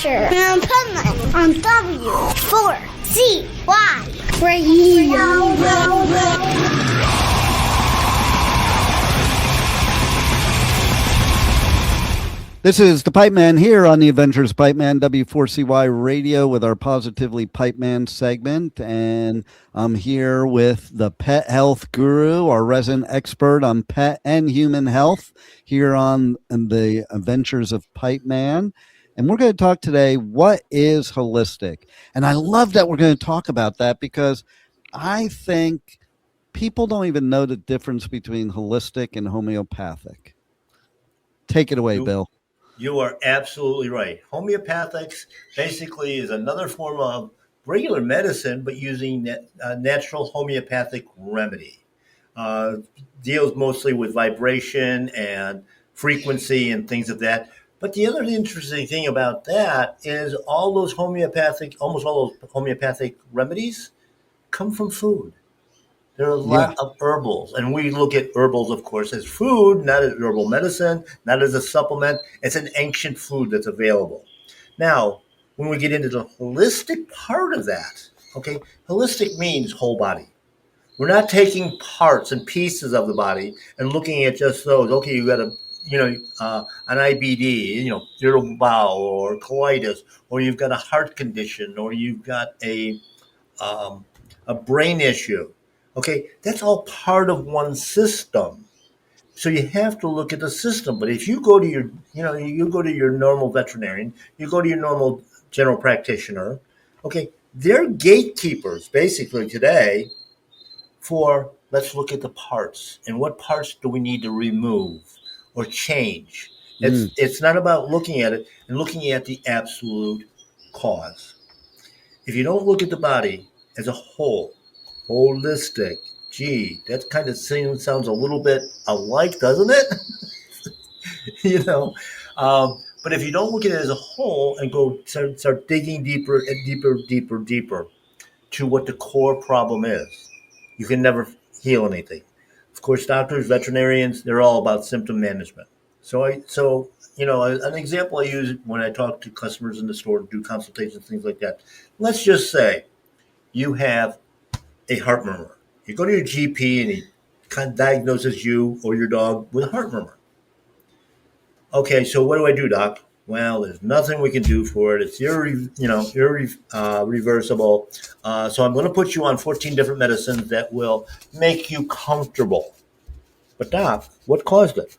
Adventures of Pipeman on W4CY Radio. This is the Pipeman here on the Adventures of Pipeman, W4CY Radio, with our Positively Pipeman segment. And I'm here with the pet health guru, our resident expert on pet and human health here on the Adventures of Pipeman. And we're going to talk today, what is holistic? And I love that we're going to talk about that, because I think people don't even know the difference between holistic and homeopathic. Take it away, Bill. You are absolutely right. Homeopathics basically is another form of regular medicine, but using natural homeopathic remedy. Deals mostly with vibration and frequency and things of that. But the other interesting thing about that is almost all those homeopathic remedies come from food. There are a lot of herbals, and we look at herbals, of course, as food, not as herbal medicine, not as a supplement. It's an ancient food that's available. Now, when we get into the holistic part of that, okay, holistic means whole body. We're not taking parts and pieces of the body and looking at just those. Okay, you got an IBD, irritable bowel or colitis, or you've got a heart condition, or you've got a brain issue. Okay, that's all part of one system. So you have to look at the system. But if you go to your normal veterinarian, you go to your normal general practitioner, okay, they're gatekeepers basically today for, let's look at the parts and what parts do we need to remove or change. It's not about looking at it and looking at the absolute cause. If you don't look at the body as a whole, holistic, gee, that kind of sounds a little bit alike, doesn't it? But if you don't look at it as a whole and go start digging deeper and deeper to what the core problem is, you can never heal anything. Of course, doctors, veterinarians, they're all about symptom management. So an example I use when I talk to customers in the store, do consultations, things like that. Let's just say you have a heart murmur. You go to your GP and he kind of diagnoses you or your dog with a heart murmur. Okay, so what do I do, doc? Well, there's nothing we can do for it. It's irreversible. So I'm going to put you on 14 different medicines that will make you comfortable. But doc, what caused it?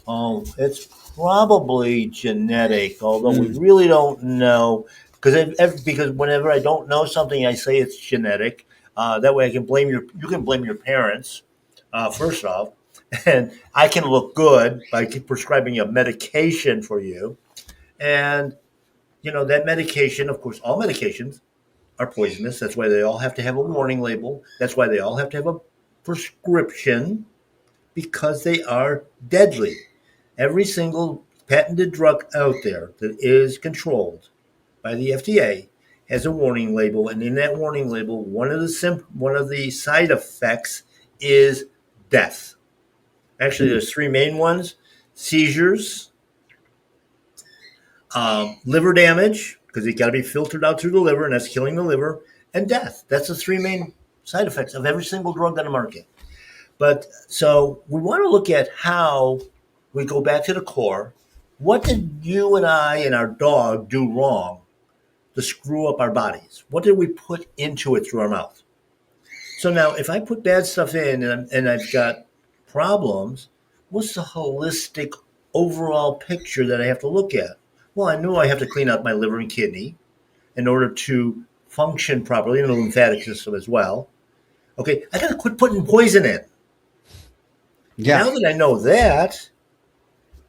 Oh, it's probably genetic, although we really don't know. Because whenever I don't know something, I say it's genetic. That way you can blame your parents, first off, and I can look good by prescribing a medication for you. And, that medication, of course, all medications are poisonous. That's why they all have to have a warning label. That's why they all have to have a prescription, because they are deadly. Every single patented drug out there that is controlled by the FDA has a warning label, and in that warning label, one of the side effects is death. Actually, there's three main ones: seizures, liver damage, because it's got to be filtered out through the liver, and that's killing the liver, and death. That's the three main side effects of every single drug on the market. But so we want to look at how we go back to the core. What did you and I and our dog do wrong to screw up our bodies? What did we put into it through our mouth? So now, if I put bad stuff in and I've got problems, what's the holistic overall picture that I have to look at? Well, I know I have to clean out my liver and kidney in order to function properly in the lymphatic system as well. Okay, I got to quit putting poison in. Yeah. Now that I know that,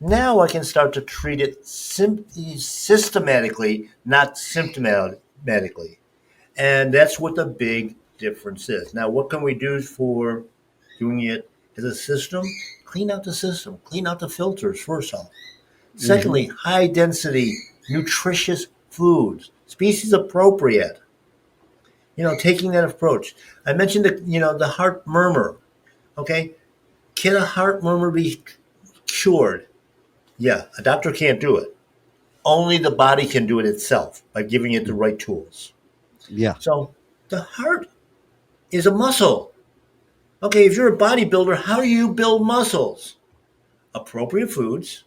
now I can start to treat it systematically, not symptomatically. And that's what the big difference is. Now, what can we do for doing it as a system? Clean out the system. Clean out the filters, first off. Secondly, high density, nutritious foods, species appropriate. Taking that approach. I mentioned the heart murmur. Okay, can a heart murmur be cured? Yeah, a doctor can't do it. only the body can do it itself by giving it the right tools. Yeah. So the heart is a muscle. Okay, if you're a bodybuilder, how do you build muscles? Appropriate foods,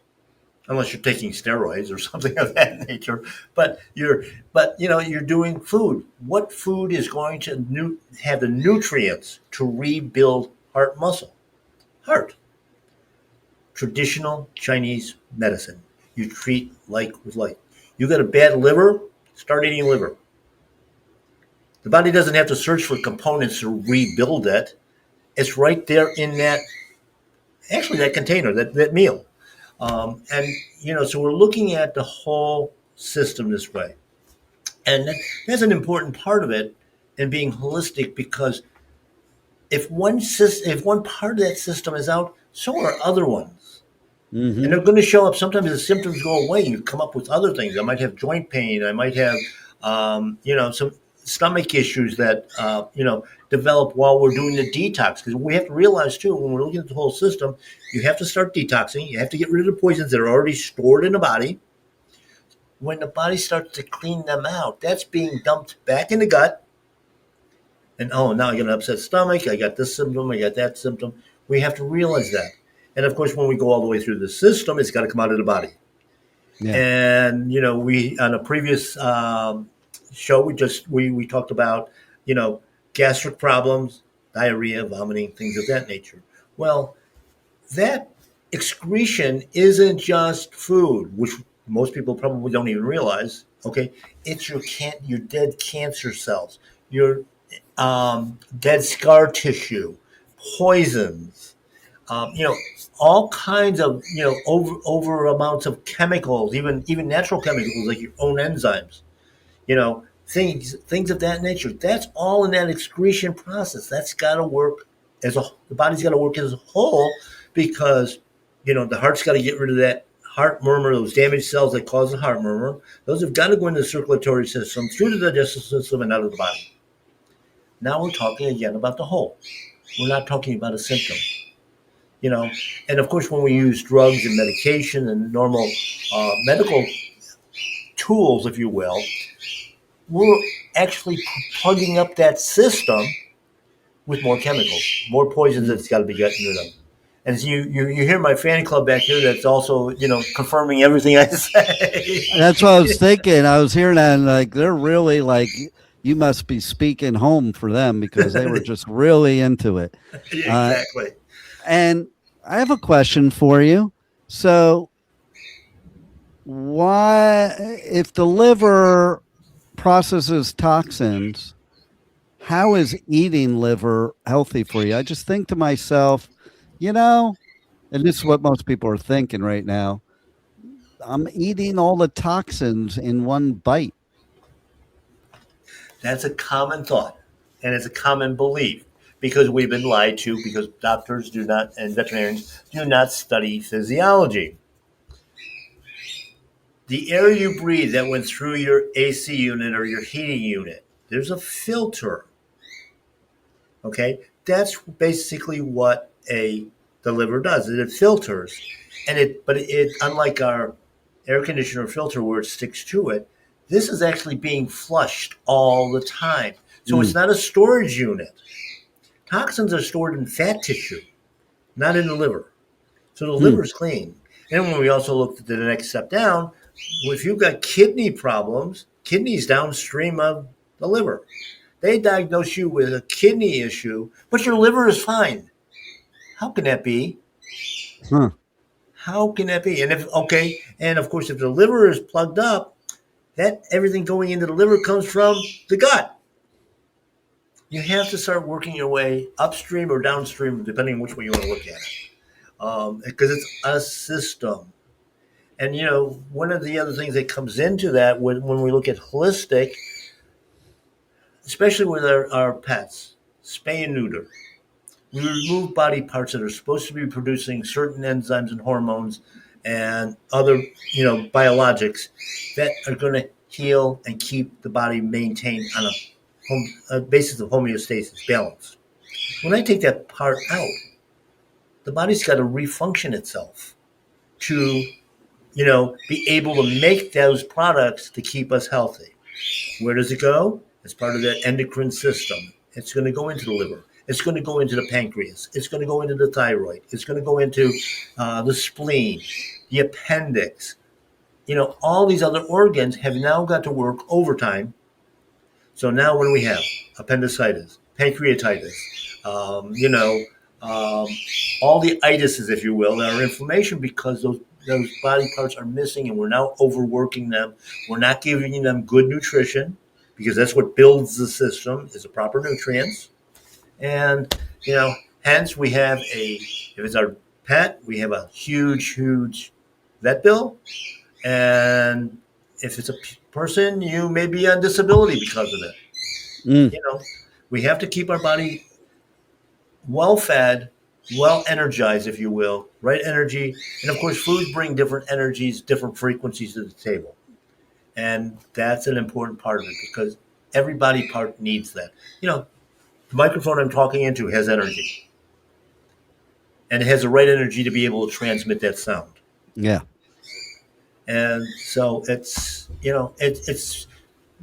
unless you're taking steroids or something of that nature. But you're doing food. What food is going to have the nutrients to rebuild heart muscle? Heart. Traditional Chinese medicine. You treat like with like. You got a bad liver, start eating liver. The body doesn't have to search for components to rebuild it. It's right there in that container, that meal. So we're looking at the whole system this way. And that's an important part of it in being holistic, because if one part of that system is out, so are other ones. Mm-hmm. And they're going to show up. Sometimes the symptoms go away. You come up with other things. I might have joint pain. I might have, some stomach issues that, develop while we're doing the detox. Because we have to realize, too, when we're looking at the whole system, you have to start detoxing. You have to get rid of the poisons that are already stored in the body. When the body starts to clean them out, that's being dumped back in the gut. And, now I got an upset stomach. I got this symptom. I got that symptom. We have to realize that. And, of course, when we go all the way through the system, it's got to come out of the body. Yeah. And, we on a previous show, we talked about, gastric problems, diarrhea, vomiting, things of that nature. Well, that excretion isn't just food, which most people probably don't even realize. Okay, it's your dead cancer cells, your dead scar tissue, poisons, all kinds of over amounts of chemicals, even natural chemicals like your own enzymes, things of that nature. That's all in that excretion process. That's got to work the body's got to work as a whole, because the heart's got to get rid of that heart murmur, those damaged cells that cause the heart murmur. Those have got to go into the circulatory system, through the digestive system, and out of the body. Now we're talking again about the whole. We're not talking about a symptom. And of course, when we use drugs and medication and normal medical tools, if you will, we're actually plugging up that system with more chemicals, more poisons that's got to be getting rid of. And so you hear my fan club back here that's also, confirming everything I say. That's what I was thinking. I was hearing that, and they're really you must be speaking home for them, because they were just really into it. Yeah, exactly. And I have a question for you. So why, if the liver processes toxins, how is eating liver healthy for you? I just think to myself, and this is what most people are thinking right now, I'm eating all the toxins in one bite. That's a common thought, and it's a common belief, because we've been lied to, because doctors do not, and veterinarians do not study physiology. The air you breathe that went through your AC unit or your heating unit, there's a filter. Okay? That's basically what the liver does. It filters. But it unlike our air conditioner filter where it sticks to it, this is actually being flushed all the time. So It's not a storage unit. Toxins are stored in fat tissue, not in the liver. So the liver is clean. And when we also looked at the next step down, if you've got kidney problems, kidneys downstream of the liver. They diagnose you with a kidney issue, but your liver is fine. How can that be? How can that be? And of course, if the liver is plugged up, that everything going into the liver comes from the gut. You have to start working your way upstream or downstream, depending on which way you want to look at it, because it's a system. And one of the other things that comes into that when we look at holistic, especially with our pets, spay and neuter, we remove body parts that are supposed to be producing certain enzymes and hormones and other, biologics that are going to heal and keep the body maintained on a basis of homeostasis, balance. When I take that part out, the body's got to refunction itself to be able to make those products to keep us healthy. Where does it go? It's part of that endocrine system. It's going to go into the liver. It's going to go into the pancreas. It's going to go into the thyroid. It's going to go into the spleen, the appendix. All these other organs have now got to work overtime. So now what do we have? Appendicitis, pancreatitis, um, all the itises, if you will, that are inflammation because those body parts are missing and we're now overworking them. We're not giving them good nutrition because that's what builds the system is the proper nutrients. And, hence we have if it's our pet, we have a huge, huge vet bill. And if it's a person, you may be on disability because of it. Mm. We have to keep our body well fed, well energized, if you will, right energy. And of course, foods bring different energies, different frequencies to the table. And that's an important part of it because every body part needs that. The microphone I'm talking into has energy and it has the right energy to be able to transmit that sound. Yeah. And so it's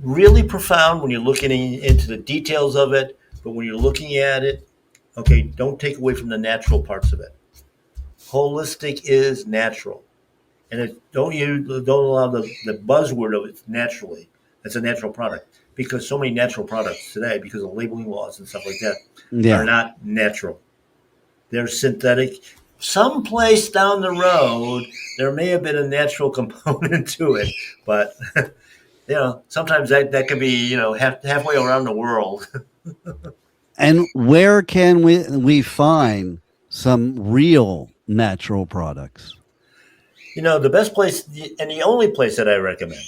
really profound when you're looking into the details of it. But when you're looking at it, okay, don't take away from the natural parts of it. Holistic is natural, and don't allow the buzzword of it naturally. It's a natural product because so many natural products today, because of labeling laws and stuff like that, Yeah. are not natural. They're synthetic. Someplace down the road, there may have been a natural component to it, but sometimes that could be halfway around the world. And where can we find some real natural products? The best place and the only place that I recommend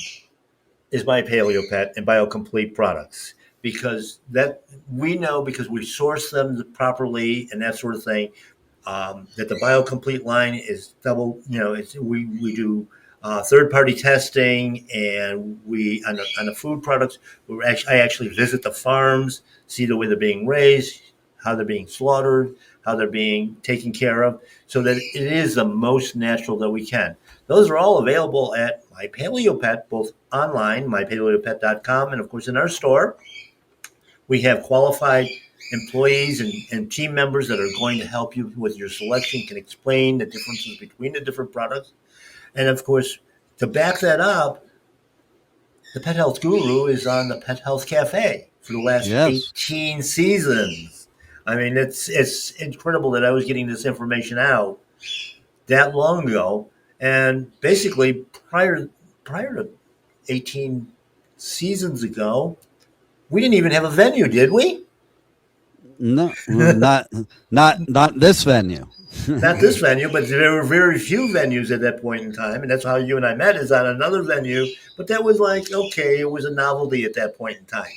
is My Paleo Pet and BioComplete products because that we know because we source them properly and that sort of thing. That the BioComplete line is double. We do third party testing, and we on the food products. I actually visit the farms, see the way they're being raised, how they're being slaughtered, how they're being taken care of, so that it is the most natural that we can. Those are all available at My Paleo Pet, both online, mypaleopet.com, and of course in our store. We have qualified employees and team members that are going to help you with your selection, can explain the differences between the different products. And of course, to back that up, the Pet Health Guru is on the Pet Health Cafe for the last Yes. 18 seasons. I mean, it's incredible that I was getting this information out that long ago. And basically, prior to 18 seasons ago, we didn't even have a venue, did we? No, not this venue. Not this venue, but there were very few venues at that point in time, and that's how you and I met is on another venue. But that was like okay, it was a novelty at that point in time.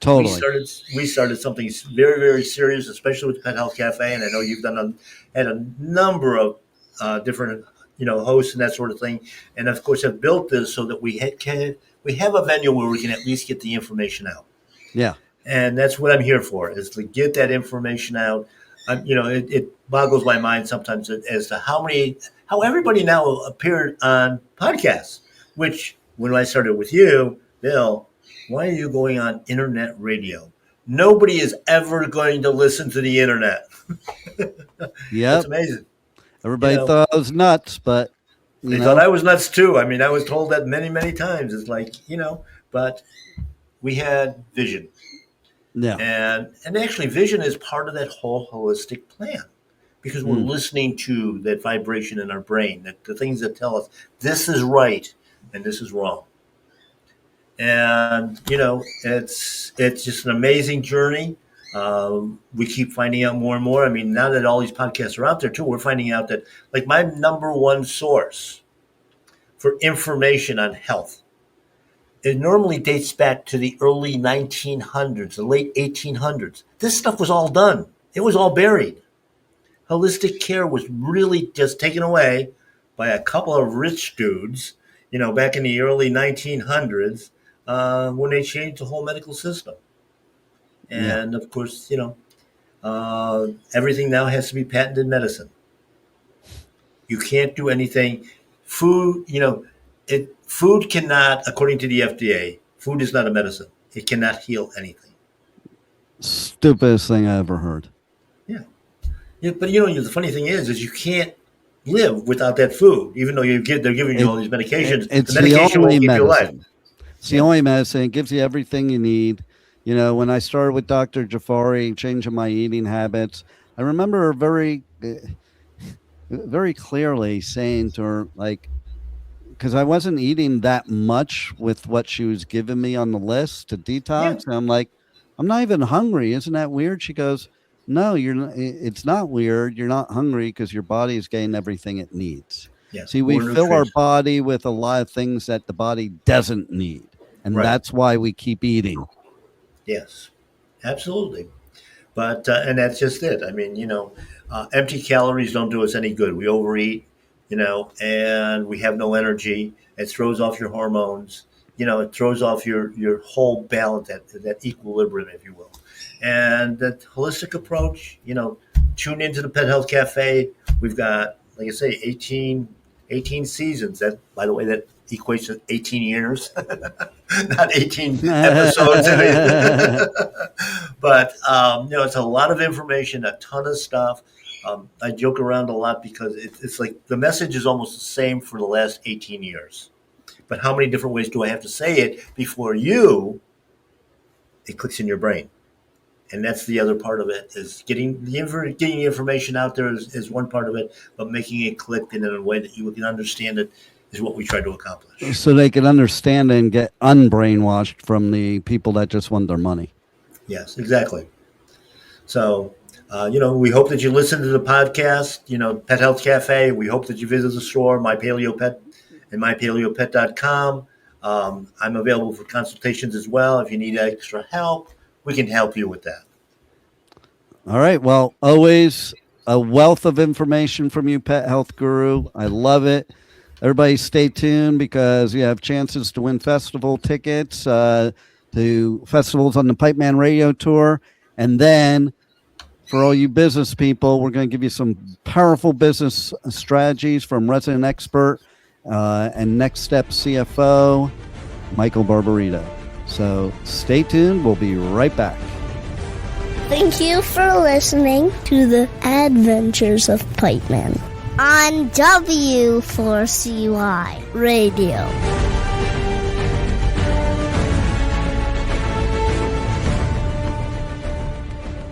Totally. We started something very very serious, especially with Pet Health Cafe, and I know you've had a number of different hosts and that sort of thing, and of course have built this so that we have a venue where we can at least get the information out. Yeah. And that's what I'm here for, is to get that information out. It boggles my mind sometimes as to how everybody now appeared on podcasts, which when I started with you, Bill, why are you going on internet radio? Nobody is ever going to listen to the internet. Yeah. That's amazing. Everybody thought I was nuts, but They thought I was nuts too. I mean, I was told that many, many times. It's like, but we had vision. Yeah. And actually vision is part of that whole holistic plan because we're listening to that vibration in our brain, that the things that tell us this is right and this is wrong. And, it's just an amazing journey. We keep finding out more and more. I mean, now that all these podcasts are out there too, we're finding out that like my number one source for information on health, it normally dates back to the early 1900s, the late 1800s. This stuff was all done. It was all buried. Holistic care was really just taken away by a couple of rich dudes, back in the early 1900s when they changed the whole medical system. And of course, everything now has to be patented medicine. You can't do anything food, food cannot, according to the FDA, food is not a medicine. It cannot heal anything. Stupidest thing I ever heard. Yeah. Yeah, but the funny thing is you can't live without that food, even though they're giving you all these medications. It's the medication only won't keep you alive. medicine. It's the only medicine. It gives you everything you need. When I started with Dr. Jafari, changing my eating habits, I remember very, very clearly saying to her, because I wasn't eating that much with what she was giving me on the list to detox. And I'm like, I'm not even hungry. Isn't that weird? She goes, no, you're not. It's not weird. You're not hungry because your body is getting everything it needs. Yeah, see, we fill our body with a lot of things that the body doesn't need. And that's why we keep eating. Yes, absolutely. But, and that's just it. I mean, empty calories don't do us any good. We overeat, and we have no energy. It throws off your hormones. It throws off your whole balance, that equilibrium, if you will. And that holistic approach, tune into the Pet Health Cafe. We've got, like I say, 18 seasons. That, by the way, that equates to 18 years, not 18 episodes. But, it's a lot of information, a ton of stuff. I joke around a lot because it's like the message is almost the same for the last 18 years. But how many different ways do I have to say it before it clicks in your brain? And that's the other part of it, is getting the information out there is one part of it, but making it click in a way that you can understand it is what we try to accomplish. So they can understand and get unbrainwashed from the people that just want their money. Yes, exactly. So, we hope that you listen to the podcast, Pet Health Cafe. We hope that you visit the store, My Paleo Pet, and mypaleopet.com. I'm available for consultations as well. If you need extra help, we can help you with that. All right. Well, always a wealth of information from you, Pet Health Guru. I love it. Everybody stay tuned because you have chances to win festival tickets to festivals on the Pipeman Radio Tour. And then for all you business people, we're going to give you some powerful business strategies from resident expert and Next Step CFO, Michael Barbarito. So stay tuned. We'll be right back. Thank you for listening to the Adventures of Pipeman on W4CY Radio.